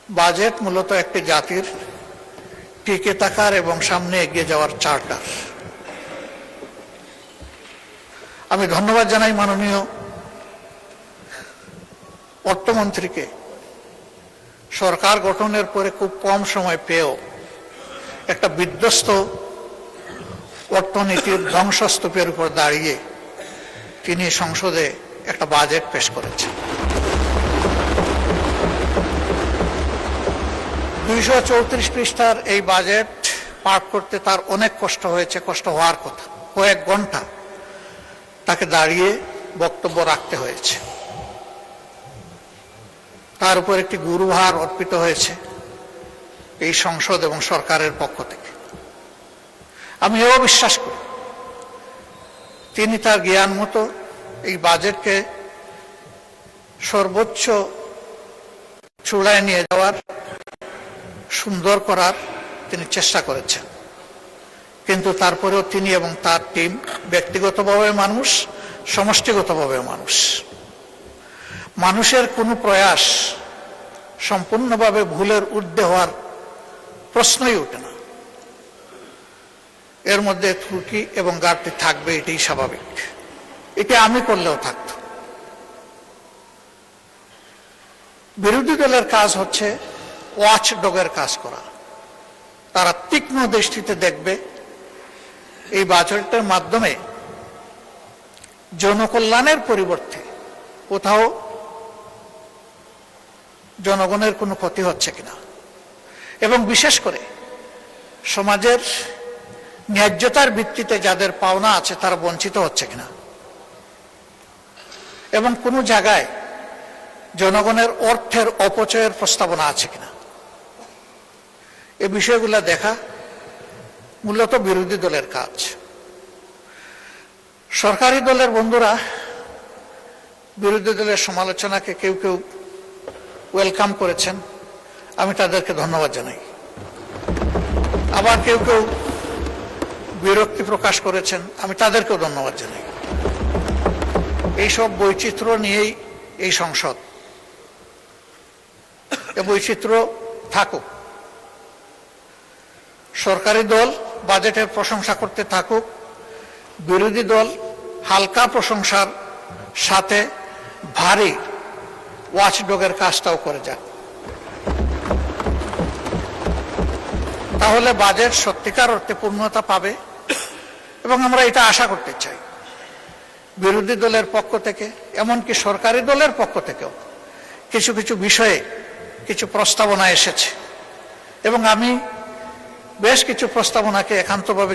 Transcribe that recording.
Budget মূলত একটি জাতির টিকে থাকার এবং সামনে এগিয়ে যাওয়ার চার্টার। আমি ধন্যবাদ জানাই মাননীয় অর্থমন্ত্রীকে, সরকার গঠনের পরে খুব কম সময় পেয়েও একটা বিধ্বস্ত অর্থনীতির ধ্বংসস্তূপের উপর দাঁড়িয়ে তিনি সংসদে একটা বাজেট পেশ করেছেন। 234 পৃষ্ঠার এই বাজেট পাঠ করতে তার অনেক কষ্ট হয়েছে, কষ্ট হওয়ার কথা। কয়েক ঘন্টা তাকে দাঁড়িয়ে বক্তব্য রাখতে হয়েছে। তার উপর একটি গুরুভার অর্পিত হয়েছে এই সংসদ এবং সরকারের পক্ষ থেকে। আমি এও বিশ্বাস করি তিনি তার জ্ঞান মতো এই বাজেটকে সর্বোচ্চ চূড়ায় নিয়ে যাওয়ার, সুন্দর করার তিনি চেষ্টা করেছেন। কিন্তু তারপরেও তিনি এবং তার টিম ব্যক্তিগতভাবে মানুষ, সমষ্টিগতভাবে মানুষ। মানুষের কোনো প্রয়াস সম্পূর্ণভাবে ভুলের ঊর্ধ্বে হওয়ার প্রশ্নই ওঠে না। এর মধ্যে ত্রুটি এবং ঘাটতি থাকবে, এটাই স্বাভাবিক। এটা আমি করলেও থাকত। বিরোধী দলের কাজ হচ্ছে ওয়াচ ডগের কাজ করা। তারা তীক্ষ্ণ দৃষ্টিতে দেখবে এই বাজেটের মাধ্যমে জনকল্যাণের পরিবর্তে কোথাও জনগণের কোনো ক্ষতি হচ্ছে কিনা, এবং বিশেষ করে সমাজের ন্যায্যতার ভিত্তিতে যাদের পাওনা আছে তারা বঞ্চিত হচ্ছে কিনা, এবং কোনো জায়গায় জনগণের অর্থের অপচয়ের প্রস্তাবনা আছে কিনা, এই বিষয়গুলো দেখা মূলত বিরোধী দলের কাজ। সরকারি দলের বন্ধুরা বিরোধী দলের সমালোচনাকে কেউ কেউ ওয়েলকাম করেছেন, আমি তাদেরকে ধন্যবাদ জানাই। আবার কেউ কেউ বিরক্তি প্রকাশ করেছেন, আমি তাদেরকেও ধন্যবাদ জানাই। এইসব বৈচিত্র্য নিয়েই এই সংসদ, এই বৈচিত্র্য থাকুক। সরকারি দল বাজেটের প্রশংসা করতে থাকুক, বিরোধী দল হালকা প্রশংসার সাথে ভারী ওয়াচডগের কাজটাও করে যাক। তাহলে বাজেট সত্যিকার অর্থে পূর্ণতা পাবে, এবং আমরা এটা আশা করতে চাই। বিরোধী দলের পক্ষ থেকে, এমনকি সরকারি দলের পক্ষ থেকেও কিছু কিছু বিষয়ে কিছু প্রস্তাবনা এসেছে, এবং আমি বেশ কিছু প্রস্তাবনাকে একান্তভাবে